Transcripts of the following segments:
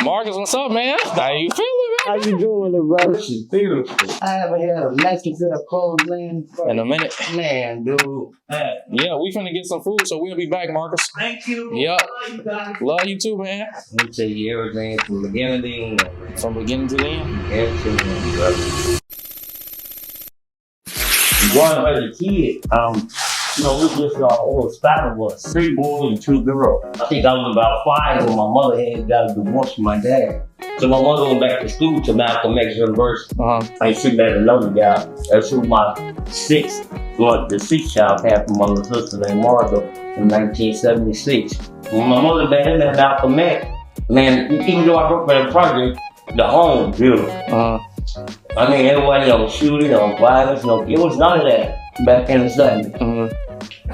Marcus, what's up, man? How you feeling, How man? you doing, bro? This is beautiful. I haven't had a Mexican clothesline In a minute. man, dude. Yeah, we finna get some food, so we'll be back, Marcus. Thank you. Yep. Love you guys. Love you too, man. Let me tell you everything from beginning to end. From beginning to end. Everything, brother. Growing up as a kid, we just old spot was 3 boys and 2 girls. I think I was about 5 when my mother had got a divorce from my dad. So my mother went back to school to Malcolm X University. I see that another guy. That's who my the sixth child had from my little sister named Martha in 1976. When my mother back in that Malcolm X, man, even though I grew up in a project, the home was beautiful. I mean, there wasn't no shooting, no violence, it was none of that back in the 70s.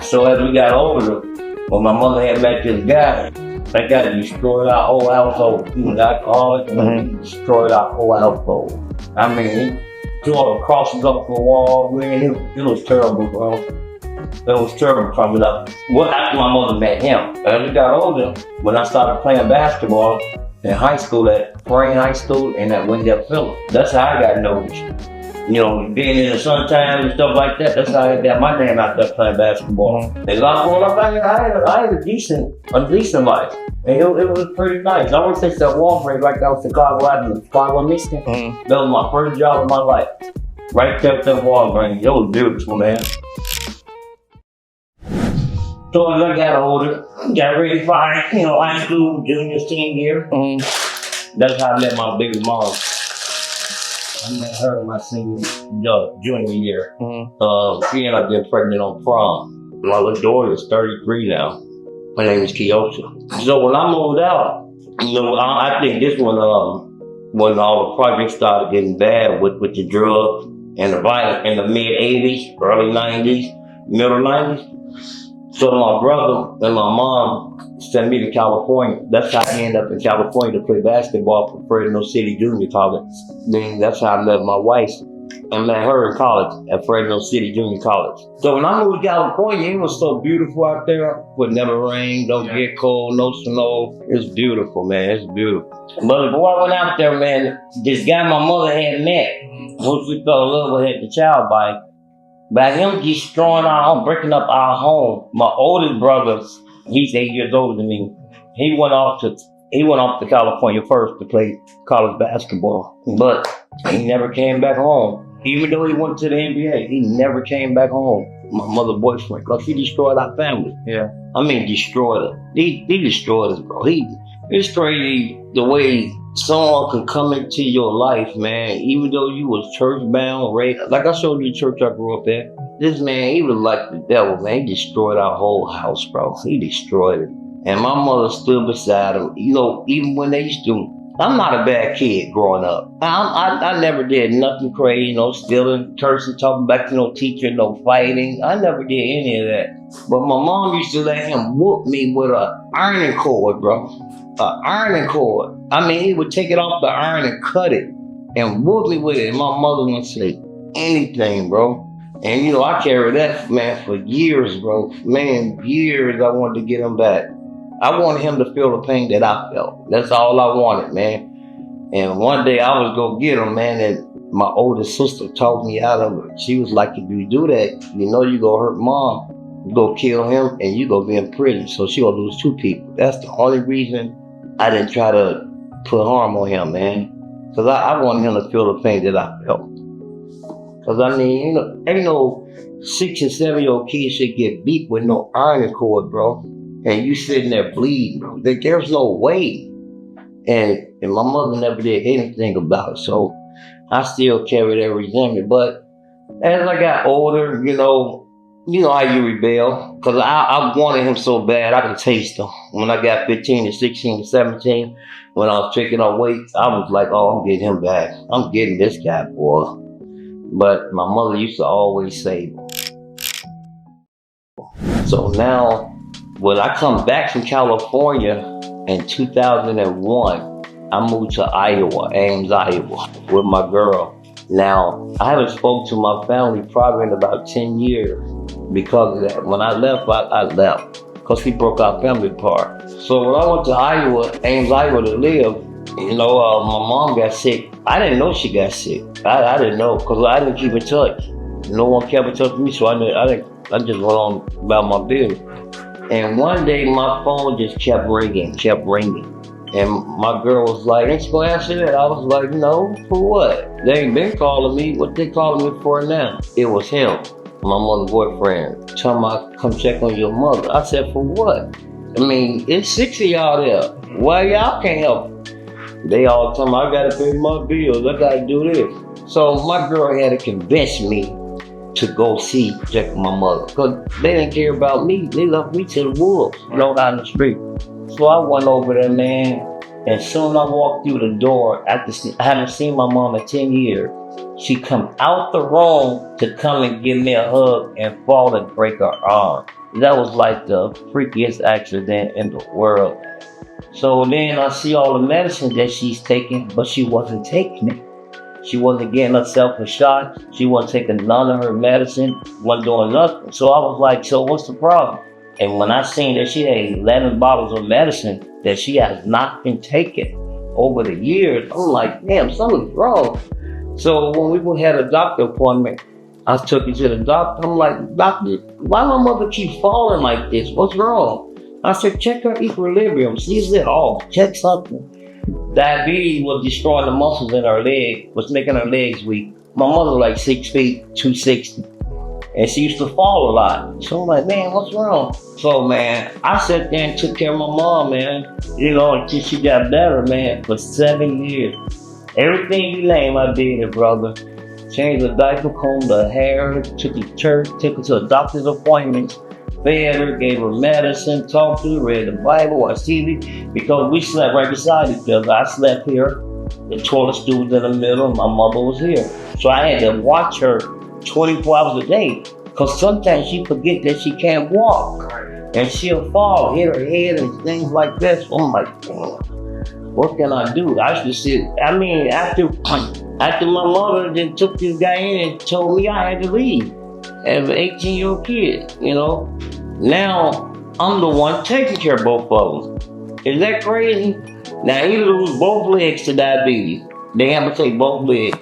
So as we got older, when my mother had met this guy, that guy destroyed our whole household. He was alcoholic and he destroyed our whole household. I mean, he tore the crosses up the wall, man. It was terrible, bro. It was terrible coming up. Well, after my mother met him, as we got older, when I started playing basketball in high school, at Frank High School and at Wendell Phillips, that's how I got noticed. Being in the sunshine and stuff like that, that's how I got my name out there playing basketball. And I was growing up, I had a decent life. And it was pretty nice. I always take that wall break like I was Chicago Avenue, Chicago, Michigan. That was my first job of my life. Right there at that wall break. It was beautiful, man. So as I got older, got ready for high school, junior, senior year. That's how I met my baby mom. I met her in my junior year. She ended up getting pregnant on prom. My little daughter is 33 now. Her name is Kiyosha. So when I moved out, I think this one, when all the projects started getting bad with the drugs and the violence in the mid-80s, early 90s, middle 90s. So my brother and my mom sent me to California. That's how I ended up in California to play basketball for Fresno City Junior College. Then that's how I met my wife. I met her in college at Fresno City Junior College. So when I moved to California, it was so beautiful out there. It never rain, don't get cold, no snow. It's beautiful, man. It's beautiful. But before I went out there, man, this guy my mother had met, once we fell in love with, had the child bite. By him destroying our home, breaking up our home, my oldest brother, he's 8 years older than me. He went off to California first to play college basketball, but he never came back home. Even though he went to the NBA, he never came back home. My mother's boyfriend, because he destroyed our family. Yeah. I mean, destroyed it. He destroyed us, bro. It's crazy the way someone can come into your life, man, even though you was church bound, raised. Like I showed you the church I grew up at. This man, he was like the devil, man. He destroyed our whole house, bro. He destroyed it. And my mother stood beside him. Even when they used to, I'm not a bad kid growing up. I never did nothing crazy, stealing, cursing, talking back to no teacher, no fighting. I never did any of that. But my mom used to let him whoop me with an ironing cord, bro. An ironing cord. I mean, he would take it off the iron and cut it and whoop me with it. And my mother wouldn't say anything, bro. And I carried that, man, for years, bro. Man, years I wanted to get him back. I wanted him to feel the pain that I felt. That's all I wanted, man. And one day I was gonna get him, man, and my oldest sister talked me out of it. She was like, if you do that, you gonna hurt mom. You go kill him and you gonna be in prison. So she gonna lose 2 people. That's the only reason I didn't try to put harm on him, man. Because I wanted him to feel the pain that I felt. Because I mean, ain't no 6 and 7-year-old kid should get beat with no ironing cord, bro. And you sitting there bleeding, bro. There's no way. And my mother never did anything about it. So I still carry that resentment. But as I got older, you know how you rebel. Because I wanted him so bad, I could taste him. When I got 15 to 16 to 17, when I was taking on weight, I was like, oh, I'm getting him back. I'm getting this guy, boy. But my mother used to always say, so now, when I come back from California in 2001, I moved to Iowa, Ames, Iowa, with my girl. Now, I haven't spoke to my family probably in about 10 years because of that. When I left, I left because we broke our family apart. So when I went to Iowa, Ames, Iowa to live, My mom got sick. I didn't know she got sick. I didn't know because I didn't keep in touch. No one kept in touch with me, so I just went on about my business. And one day my phone just kept ringing. And my girl was like, ain't you gonna answer that? I was like, no, for what? They ain't been calling me. What they calling me for now? It was him, my mother's boyfriend. Tell me I come check on your mother. I said, for what? I mean, it's 6 of y'all there. Why y'all can't help? They all tell me I gotta pay my bills. I gotta do this. So my girl had to convince me to go check on my mother. Because they didn't care about me. They left me to the wolves, down the street. So I went over there, man, and soon I walked through the door. I haven't seen my mom in 10 years. She come out the room to come and give me a hug and fall and break her arm. That was like the freakiest accident in the world. So then I see all the medicine that she's taking, but she wasn't taking it. She wasn't getting herself a shot. She wasn't taking none of her medicine, wasn't doing nothing. So I was like, so what's the problem? And when I seen that she had 11 bottles of medicine that she has not been taking over the years, I'm like, damn, something's wrong. So when we had a doctor appointment, I took her to the doctor. I'm like, doctor, why my mother keep falling like this? What's wrong? I said, check her equilibrium. She's it off. Check something. Diabetes was destroying the muscles in her leg, was making her legs weak. My mother was like 6 feet, 260. And she used to fall a lot. So I'm like, man, what's wrong? So, man, I sat there and took care of my mom, man. Until she got better, man, for 7 years. Everything you name, I did it, brother. Changed the diaper, combed her hair, took her to church, took her to a doctor's appointments, fed her, gave her medicine, talked to her, read the Bible, watched TV, because we slept right beside each other. I slept here, the toilet stool was in the middle, my mother was here. So I had to watch her 24 hours a day, because sometimes she forget that she can't walk, and she'll fall, hit her head and things like that. So I'm like, what can I do? I should sit. I mean, after my mother then took this guy in and told me I had to leave as an 18-year-old kid, Now, I'm the one taking care of both of them. Is that crazy? Now, he lose both legs to diabetes. They have to take both legs.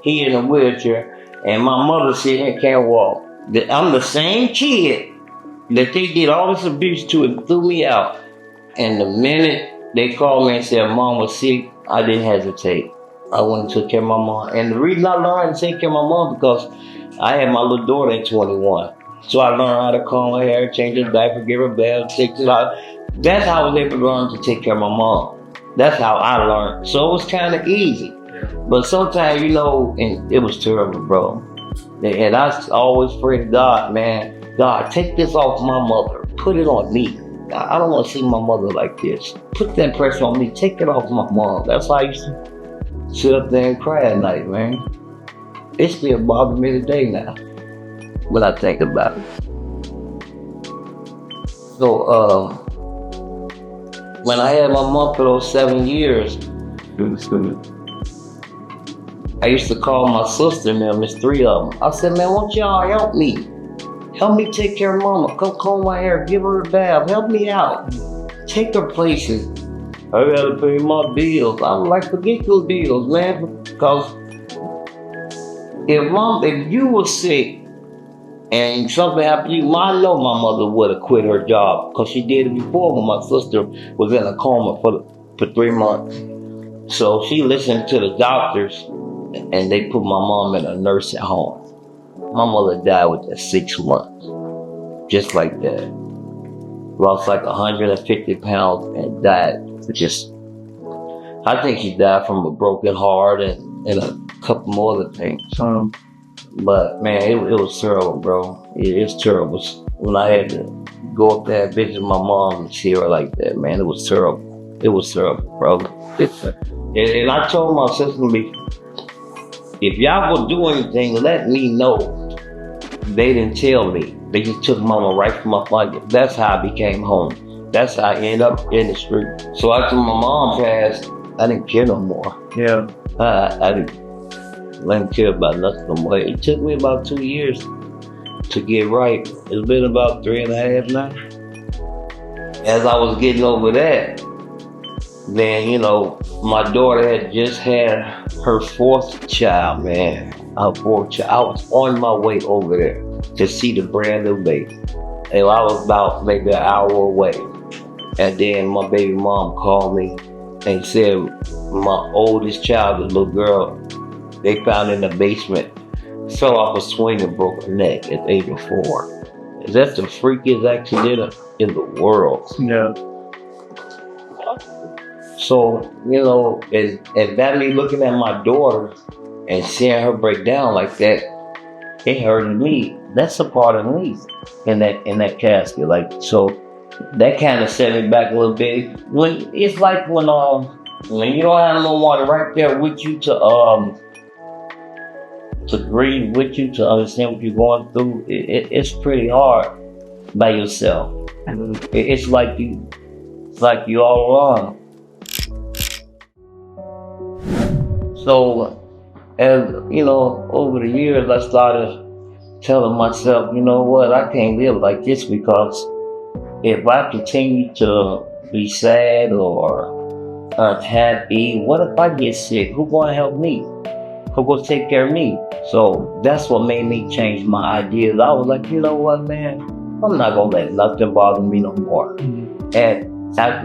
He in a wheelchair, and my mother sitting here can't walk. I'm the same kid that they did all this abuse to and threw me out. And the minute they called me and said mom was sick, I didn't hesitate. I went and took care of my mom. And the reason I learned to take care of my mom because I had my little daughter at 21. So I learned how to comb her hair, change her diaper, give her bath, take it out. That's how I was able to learn to take care of my mom. That's how I learned. So it was kind of easy. But sometimes, and it was terrible, bro. And I always pray to God, man, God, take this off my mother. Put it on me. I don't want to see my mother like this. Put that pressure on me. Take it off my mom. That's why I used to sit up there and cry at night, man. It still bothers me today now when I think about it. So, when I had my mom for those 7 years, I used to call my sister and them, there's 3 of them. I said, man, won't y'all help me? Help me take care of mama. Come comb my hair, give her a bath, help me out. Take her places. I gotta pay my bills. I'm like, forget your bills, man, because if you were sick and something happened to you, I know my mother would have quit her job because she did it before when my sister was in a coma for 3 months. So she listened to the doctors and they put my mom in a nursing home. My mother died within 6 months, just like that. Lost like 150 pounds and died. I think she died from a broken heart and a couple more other things. But man, it was terrible, bro. It's terrible. When I had to go up there and visit my mom and see her like that, man, it was terrible. It was terrible, bro. And I told my sister, if y'all will do anything, let me know. They didn't tell me. They just took mama right from my pocket. That's how I became home. That's how I ended up in the street. So after my mom passed, I didn't care no more. Yeah. I didn't care about nothing no more. It took me about 2 years to get right. It's been about 3.5 now. As I was getting over that, then, my daughter had just had her fourth child, man. Her fourth child. I was on my way over there to see the brand new baby. And I was about maybe an hour away. And then my baby mom called me and said my oldest child, the little girl, they found in the basement, fell off a swing and broke her neck at the age of 4. That's the freakiest accident in the world. Yeah. So, and that me looking at my daughter and seeing her break down like that, it hurted me. That's a part of me in that casket. Like, so that kind of set me back a little bit. When it's like when you don't have no one right there with you to grieve with you, to understand what you're going through, it's pretty hard by yourself. It's like you all alone. So, as over the years, I started telling myself, you know what, I can't live like this, because if I continue to be sad or unhappy, what if I get sick? Who's going to help me? Who's going to take care of me? So that's what made me change my ideas. I was like, you know what, man, I'm not going to let nothing bother me no more. And I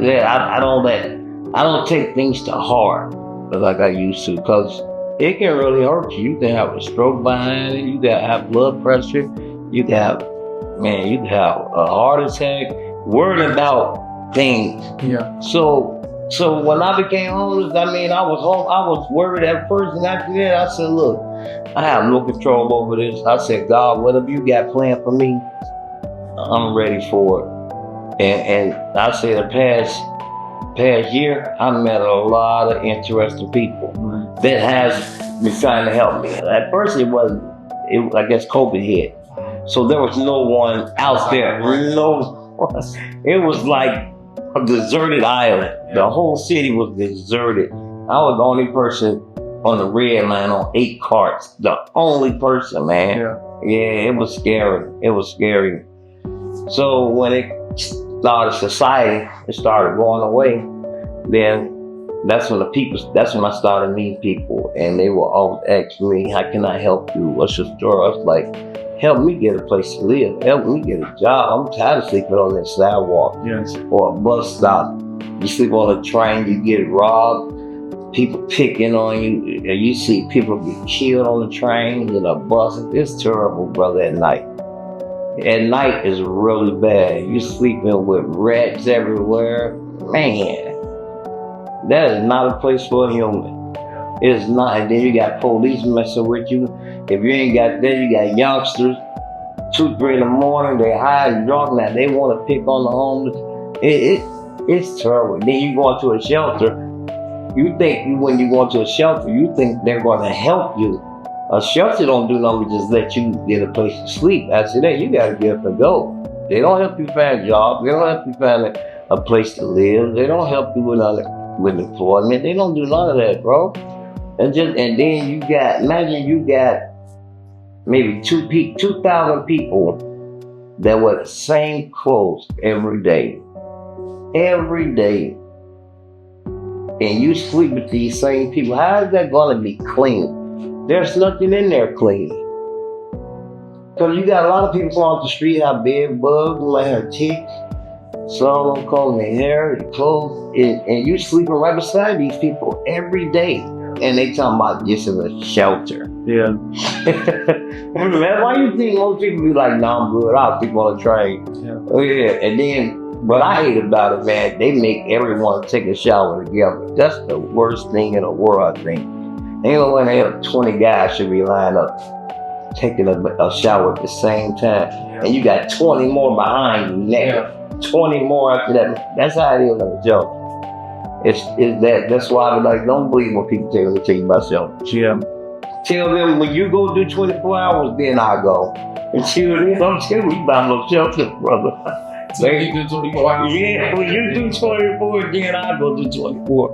don't take things to heart like I used to, because it can really hurt you. You can have a stroke behind it. You can have blood pressure. You can have a heart attack. Worried about things. Yeah. So when I became homeless, I was worried at first, and after that, I said, look, I have no control over this. I said, God, whatever you got planned for me, I'm ready for it. And I say the past year, I met a lot of interesting people that has been trying to help me. At first, I guess COVID hit. So there was no one out there. It was like a deserted island. The whole city was deserted. I was the only person on the red line on 8 carts. The only person, man. Yeah, it was scary. It was scary. So when it started society, it started going away, then that's when I started meeting people, and they will always ask me, how can I help you? What's your story? I was like, help me get a place to live. Help me get a job. I'm tired of sleeping on that sidewalk or a bus stop. You sleep on a train, you get robbed, people picking on you, and you see people get killed on the train and a bus. It's terrible, brother, at night. At night is really bad. You sleeping with rats everywhere. Man, that is not a place for a human. It's not. And then you got police messing with you. If you ain't got that, you got youngsters, 2, 3 in the morning, they high and drunk, now they want to pick on the homeless. It's terrible. Then you go into a shelter. When you go into a shelter, you think they're going to help you. A shelter don't do nothing but just let you get a place to sleep. After that, you got to get up and go. They don't help you find a job. They don't help you find a place to live. They don't help you with employment. They don't do none of that, bro. And then you got maybe 2,000 people that wear the same clothes every day. And you sleep with these same people. How is that going to be clean? There's nothing in there clean. Because you got a lot of people on the street have bed bugs, like have ticks. Some of them comb their hair, their clothes, and you sleeping right beside these people every day. And they talking about this is a shelter. Yeah. Man, why you think most people be like, nah, I'm good, I'll sleep on the train. Yeah. Oh yeah, and then, what I hate about it, man, they make everyone take a shower together. That's the worst thing in the world, I think. Ain't no way 20 guys should be lined up taking a shower at the same time. Yeah. And you got 20 more behind you now. 20 more after that. That's how it is on the joke. That's why I be like, don't believe what people tell you about shelters. Yeah. Tell them when you go do 24 hours, then I go. Until then, I'm telling you about no shelter, brother. So you do 24 hours? Yeah, when you do 24, then I go do 24.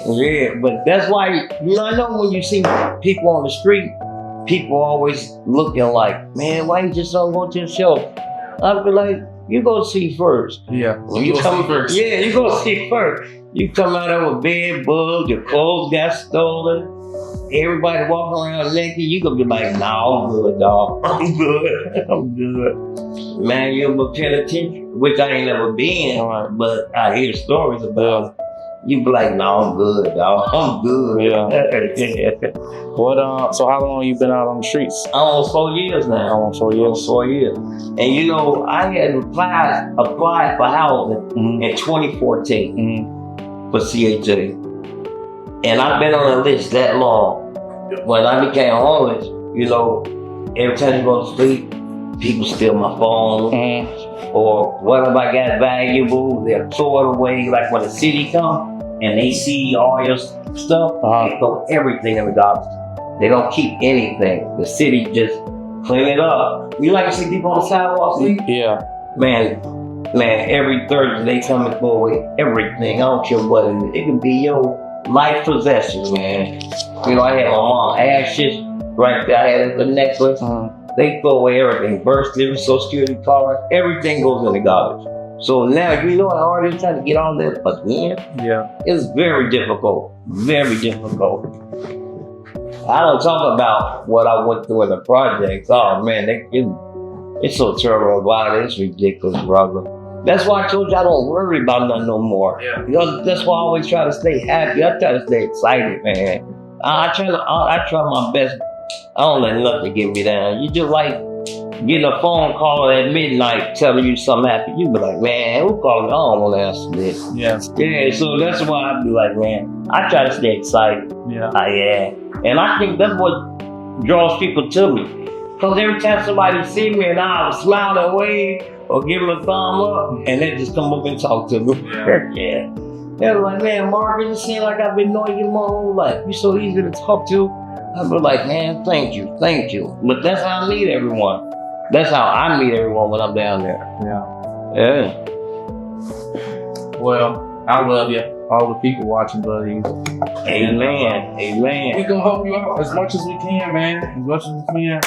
Yeah, but that's why, I know when you see people on the street, people always looking like, man, why you just don't go to the shelter? I'd be like, you go see first. Yeah. When you come first. Yeah, you go see first. You come out there with bed bugs, your clothes got stolen. Everybody walking around naked, you gonna be like, nah, I'm good, dog. I'm good. I'm good. Man, you're a penitentiary, which I ain't never been, Right. but I hear stories about it. You be like, no, I'm good, dog. I'm good. Yeah. What? So how long you been out on the streets? Almost 4 years now. Almost 4 years. Almost 4 years. And you know, I had applied for housing in 2014 for CHA. And I've been on the list that long. When I became homeless, you know, every time you go to sleep, people steal my phone. Or what if I got valuable, they'll throw it away. Like when the city come and they see all your stuff, they throw everything in the garbage. They don't keep anything. The city just clean it up. You like to see people on the sidewalk sleep? Yeah. Man, every Thursday they come and throw away everything. I don't care what it is. It can be your life possessions, man. You know, I had my mom ashes right there. I had a necklace. They throw away everything. Birth certificate, Social Security card, everything goes in the garbage. So now, you know how hard it is trying to get on that again? Yeah. It's very difficult. Very difficult. I don't talk about what I went through in the projects. Oh man, it's so terrible about it. It's ridiculous, brother. That's why I told you I don't worry about nothing no more. Yeah. You know, that's why I always try to stay happy. I try to stay excited, man. I try my best. I don't let nothing get me down. You just like getting a phone call at midnight telling you something happened. You be like, man, who called me? I don't want to answer this. Yeah. Yeah, so that's why I be like, man, I try to stay excited. Yeah. And I think that's what draws people to me. Because every time somebody see me and I smile and wave or give them a thumb up, and they just come up and talk to me. Yeah. They're like, man, Mark, it just seems like I've been knowing you my whole life. You're so easy to talk to. I be like, man, thank you. But that's how I meet everyone. That's how I meet everyone when I'm down there. Yeah. Well, I love you. All the people watching, buddy. Amen. We gonna help you out as much as we can, man. As much as we can.